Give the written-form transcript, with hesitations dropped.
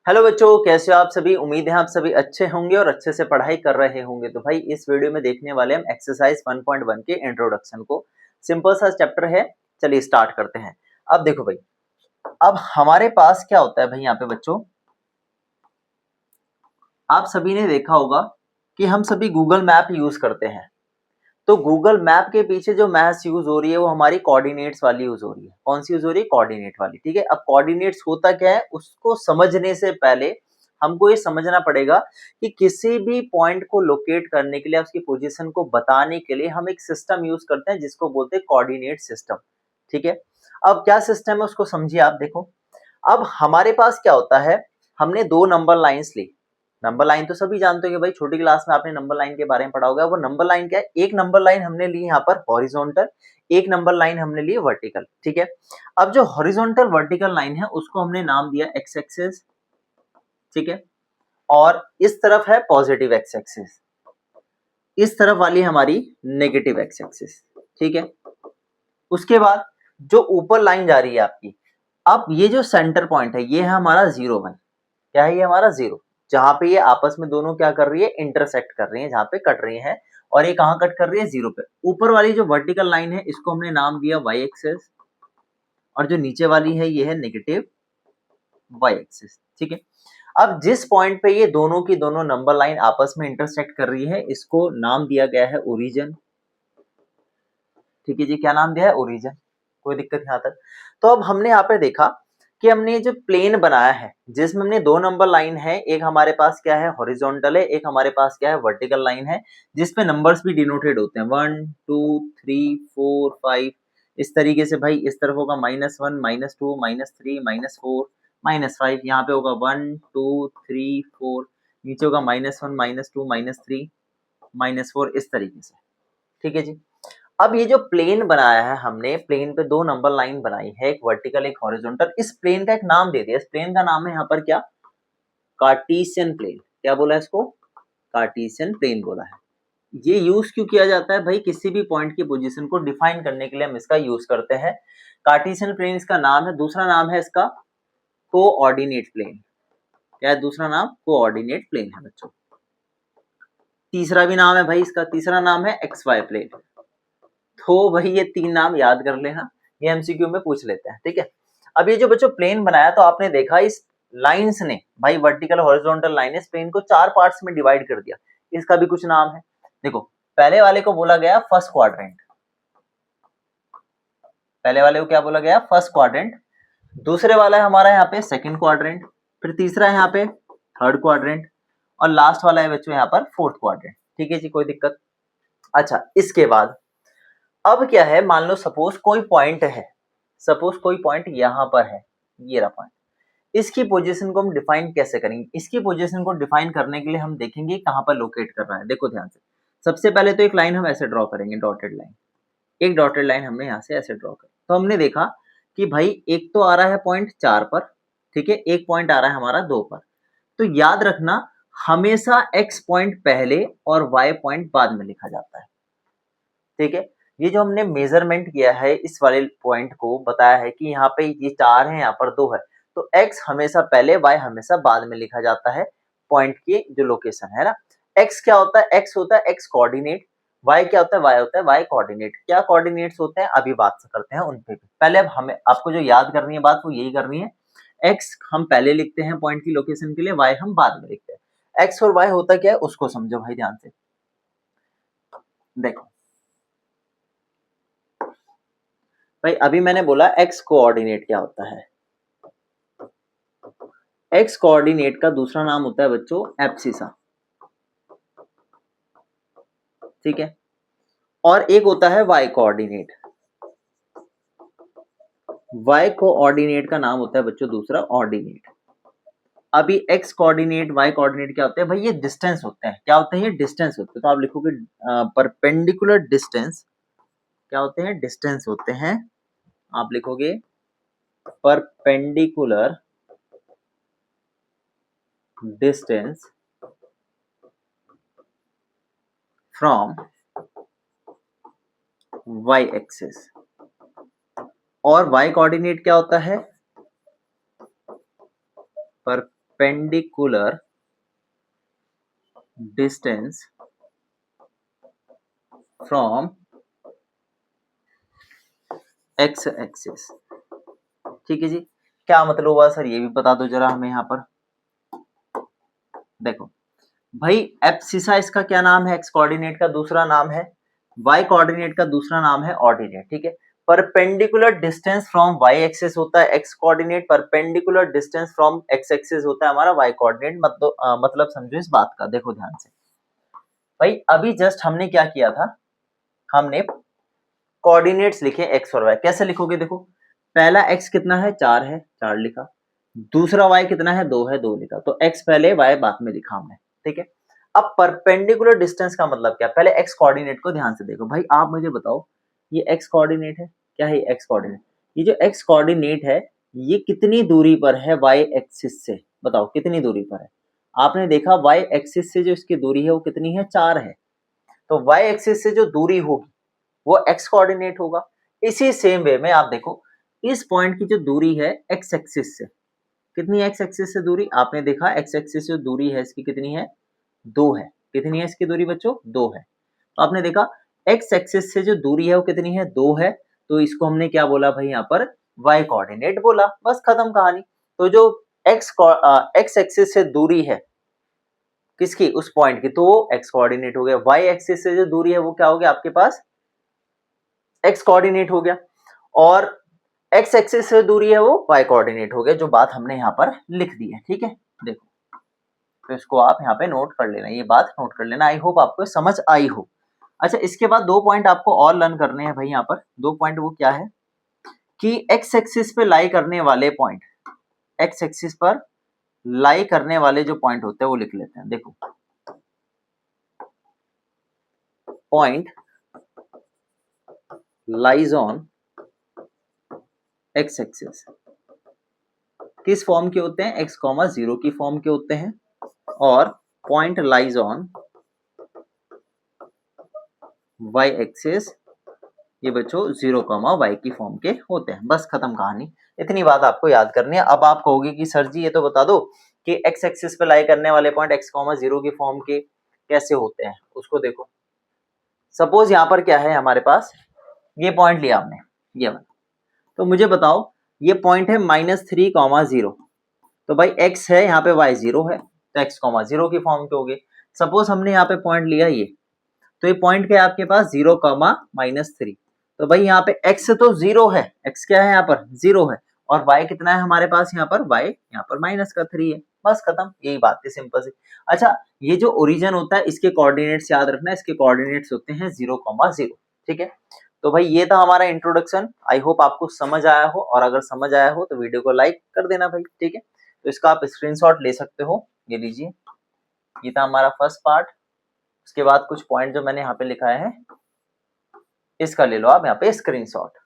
Hello बच्चों, कैसे हो आप सभी। उम्मीद है आप सभी अच्छे होंगे और अच्छे से पढ़ाई कर रहे होंगे। तो भाई इस वीडियो में देखने वाले हम एक्सरसाइज 1.1 के इंट्रोडक्शन को। सिंपल सा चैप्टर है, चलिए स्टार्ट करते हैं। अब देखो भाई, अब हमारे पास क्या होता है भाई यहाँ पे बच्चों, आप सभी ने देखा होगा कि हम सभी गूगल मैप यूज करते हैं। तो गूगल मैप के पीछे जो मैथ्स यूज हो रही है वो हमारी कोऑर्डिनेट्स वाली यूज हो रही है। कौन सी यूज हो रही है? कोऑर्डिनेट वाली। ठीक है, अब कोऑर्डिनेट्स होता क्या है उसको समझने से पहले हमको ये समझना पड़ेगा कि किसी भी पॉइंट को लोकेट करने के लिए, उसकी पोजीशन को बताने के लिए हम एक सिस्टम यूज करते हैं जिसको बोलते हैं कोऑर्डिनेट सिस्टम। ठीक है, अब क्या सिस्टम है उसको समझिए आप। देखो, अब हमारे पास क्या होता है, हमने दो नंबर लाइंस ली। नंबर लाइन तो सभी जानते हो कि भाई छोटी क्लास में आपने नंबर लाइन के बारे में पढ़ा होगा। वो नंबर लाइन क्या है? एक नंबर लाइन हमने ली यहाँ पर हॉरिजॉन्टल, एक नंबर लाइन हमने ली वर्टिकल। ठीक है, अब जो हॉरिजॉन्टल वर्टिकल लाइन है उसको हमने नाम दिया एक्स एक्सिस। ठीक है, और इस तरफ है पॉजिटिव एक्स एक्सिस, इस तरफ वाली हमारी नेगेटिव एक्स एक्सिस। ठीक है, उसके बाद जो ऊपर लाइन जा रही है आपकी, अब ये जो सेंटर पॉइंट है ये है हमारा 0 1। क्या है? ये हमारा 0, जहां पे ये आपस में दोनों क्या कर रही है? इंटरसेक्ट कर रही है, जहां पे कट रही है। और ये कहां कट कर रही है? 0 पे। ऊपर वाली जो वर्टिकल लाइन है इसको हमने नाम दिया वाई एक्सिस, और जो नीचे वाली है ये है नेगेटिव वाई एक्सिस। ठीक है, अब जिस पॉइंट पे ये दोनों की दोनों नंबर लाइन आपस में इंटरसेक्ट कर रही है इसको नाम दिया गया है ओरिजिन। ठीक है जी, क्या नाम दिया है? ओरिजिन। कोई दिक्कत यहाँ तक? तो अब हमने यहाँ पे देखा कि हमने जो प्लेन बनाया है जिसमें हमने दो नंबर लाइन है, एक हमारे पास क्या है? हॉरिजॉन्टल है, एक हमारे पास क्या है? वर्टिकल लाइन है, जिसपे नंबर्स भी डिनोटेड होते हैं 1 2 3 4 5। इस तरीके से भाई इस तरफ होगा -1 -2 -3 -4 -5, यहाँ पे होगा 1 2 3 4, नीचे होगा -1 -2 -3 -4, इस तरीके से। ठीक है जी, अब ये जो प्लेन बनाया है हमने, प्लेन पे दो नंबर लाइन बनाई है, एक वर्टिकल एक हॉरिजॉन्टल। इस प्लेन का एक नाम दे दिया। इस प्लेन का नाम है यहाँ पर क्या? Cartesian plane. क्या बोला इसको? कार्टेशियन प्लेन बोला है। ये यूज क्यों किया जाता है भाई? किसी भी पॉइंट की पोजीशन को डिफाइन करने के लिए हम इसका यूज करते हैं। कार्टेशियन प्लेन इसका नाम है। दूसरा नाम है इसका कोऑर्डिनेट प्लेन। क्या है दूसरा नाम? कोऑर्डिनेट प्लेन है बच्चों। तीसरा भी नाम है भाई इसका, तीसरा नाम है एक्स वाई प्लेन। तो भाई ये तीन नाम याद कर लेना, ये एमसीक्यू में पूछ लेते हैं। ठीक है, अब ये जो बच्चों प्लेन बनाया तो आपने देखा इस लाइंस ने भाई, वर्टिकल हॉरिजॉन्टल लाइन, इस प्लेन को चार पार्ट्स में डिवाइड कर दिया। इसका भी कुछ नाम है। देखो, पहले वाले को बोला गया फर्स्ट क्वाड्रेंट। पहले वाले को क्या बोला गया? First quadrant. दूसरे वाला है हमारा यहाँ पे सेकंड क्वाड्रेंट, फिर तीसरा है यहाँ पे थर्ड क्वाड्रेंट, और लास्ट वाला है बच्चों यहाँ पर फोर्थ क्वाड्रेंट। ठीक है जी, कोई दिक्कत? अच्छा, इसके बाद अब क्या है, मान लो सपोज कोई पॉइंट है, सपोज कोई पॉइंट यहां पर है, ये रहा पॉइंट। इसकी पोजीशन को हम डिफाइन कैसे करेंगे? इसकी पोजीशन को डिफाइन करने के लिए हम देखेंगे कहां पर लोकेट कर रहा है। देखो ध्यान से, सबसे पहले तो एक लाइन हम ऐसे ड्रॉ करेंगे, डॉटेड लाइन। एक डॉटेड लाइन हमने यहाँ से ऐसे ड्रॉ करी, तो हमने देखा कि भाई एक तो आ रहा है पॉइंट 4 पर, ठीक है, एक पॉइंट आ रहा है हमारा 2 पर। तो याद रखना, हमेशा एक्स पॉइंट पहले और वाई पॉइंट बाद में लिखा जाता है। ठीक है, ये जो हमने मेजरमेंट किया है इस वाले पॉइंट को, बताया है कि यहाँ पे ये 4 है, यहाँ पर 2 है, तो x हमेशा पहले, y हमेशा बाद में लिखा जाता है पॉइंट की जो लोकेशन है ना। x क्या होता है? x होता है x कोऑर्डिनेट। y क्या होता है? y होता है y कोऑर्डिनेट। क्या कोऑर्डिनेट्स होते हैं अभी बात करते हैं उन पे भी। पहले अब हमें आपको जो याद करनी है बात वो यही करनी है, x हम पहले लिखते हैं पॉइंट की लोकेशन के लिए, y हम बाद में लिखते हैं। x और y होता क्या है उसको समझो भाई ध्यान से। देखो भाई, अभी मैंने बोला एक्स कोऑर्डिनेट क्या होता है। एक्स कोऑर्डिनेट का दूसरा नाम होता है बच्चों एब्सिसा। ठीक है, और एक होता है वाई कोऑर्डिनेट। वाई कोऑर्डिनेट का नाम होता है बच्चों दूसरा ऑर्डिनेट। अभी एक्स कोऑर्डिनेट वाई कोऑर्डिनेट क्या होते हैं भाई? ये डिस्टेंस होते हैं। क्या होते हैं? ये डिस्टेंस होते हैं। तो आप लिखोगे परपेंडिकुलर डिस्टेंस। क्या होते हैं? डिस्टेंस होते हैं। आप लिखोगे perpendicular distance from y axis. और y कोऑर्डिनेट क्या होता है? perpendicular distance from x axis। ठीक है जी, क्या मतलब हुआ सर ये भी बता दो जरा हमें यहाँ पर। देखो भाई एब्सिसा इसका क्या नाम है, एक्स कोऑर्डिनेट का दूसरा नाम है, वाई कोऑर्डिनेट का दूसरा नाम है ऑर्डिनेट। ठीक है, perpendicular distance from y axis होता है x coordinate, perpendicular distance from x axis होता है हमारा वाई कोऑर्डिनेट। मतलब समझो इस बात का, देखो ध्यान से भाई अभी जस्ट हमने क्या किया था, हमने कोऑर्डिनेट्स लिखे एक्स और वाई। कैसे लिखोगे, देखो पहला एक्स कितना है 4 है, 4 लिखा, दूसरा वाई कितना है 2 है, 2 लिखा, तो एक्स पहले वाई बाद में लिखा हमने। ठीक है, अब परपेंडिकुलर डिस्टेंस का मतलब क्या, पहले एक्स कोऑर्डिनेट को ध्यान से देखो भाई। आप मुझे बताओ ये एक्स कोऑर्डिनेट है, क्या है एक्स कोऑर्डिनेट, ये जो एक्स कोऑर्डिनेट है ये कितनी दूरी पर है वाई एक्सिस से, बताओ कितनी दूरी पर है। आपने देखा वाई एक्सिस से जो इसकी दूरी है वो कितनी है 4 है, तो वाई एक्सिस से जो दूरी होगी वो एक्स कोऑर्डिनेट होगा। इसी सेम वे में आप देखो इस पॉइंट की जो दूरी है एक्स एक्सिस से, कितनी एक्स एक्सिस से दूरी, आपने देखा एक्स एक्सिस से दूरी है इसकी कितनी है 2 है, कितनी है इसकी दूरी बच्चों 2 है। तो आपने देखा एक्स एक्सिस से जो दूरी है वो कितनी है 2 है, तो इसको हमने क्या बोला भाई यहाँ पर वाई कोऑर्डिनेट बोला, बस खत्म कहानी। तो जो एक्स एक्सिस से दूरी है किसकी, उस पॉइंट की, तो वो एक्स कोऑर्डिनेट हो गया। वाई एक्सिस से जो दूरी है वो क्या हो गया आपके पास एक्स कोऑर्डिनेट हो गया, और एक्स एक्सिस से दूरी है वो वाई कोऑर्डिनेट हो गया, जो बात हमने यहाँ पर लिख दी है। ठीक है, देखो तो इसको आप यहाँ पे नोट कर लेना, ये बात नोट कर लेना। आई होप आपको समझ आई हो। अच्छा इसके बाद 2 पॉइंट आपको और लर्न करने हैं भाई यहाँ पर। 2 पॉइंट वो क्या है कि एक्स एक्सिस पे लाई करने वाले पॉइंट, एक्स एक्सिस पर लाई करने वाले जो पॉइंट होते हैं वो लिख लेते हैं। देखो point lies on x axis किस फॉर्म के होते हैं, एक्स कॉमा 0 की फॉर्म के होते हैं, और point lies on y axis ये बच्चों 0, y की फॉर्म के होते हैं। बस खत्म कहानी, इतनी बात आपको याद करनी है। अब आप कहोगे कि सर जी ये तो बता दो कि एक्स एक्सिस पे लाई करने वाले पॉइंट x, 0 की फॉर्म के कैसे होते हैं, उसको देखो। सपोज यहाँ पर क्या है हमारे पास, ये पॉइंट लिया हमने ये वाला, तो मुझे बताओ ये पॉइंट है -3, 0, तो भाई x है यहाँ पे, y 0 है, तो x, 0 की फॉर्म के हो गए। सपोज हमने यहाँ पे पॉइंट लिया ये, तो ये पॉइंट क्या है आपके पास 0, -3, तो भाई यहाँ पे x तो 0 है, x क्या है यहाँ पर 0 है, और y कितना है हमारे पास यहाँ पर, y यहाँ पर -3 है। बस खत्म, यही बात है सिंपल सी। अच्छा ये जो ओरिजिन होता है इसके कोऑर्डिनेट्स याद रखना, इसके कोऑर्डिनेट्स होते हैं 0, 0। ठीक है, तो भाई ये था हमारा इंट्रोडक्शन। आई होप आपको समझ आया हो, और अगर समझ आया हो तो वीडियो को लाइक कर देना भाई। ठीक है, तो इसका आप स्क्रीनशॉट ले सकते हो, ये लीजिए, ये था हमारा फर्स्ट पार्ट। उसके बाद कुछ पॉइंट जो मैंने यहाँ पे लिखा है इसका ले लो आप यहाँ पे स्क्रीनशॉट।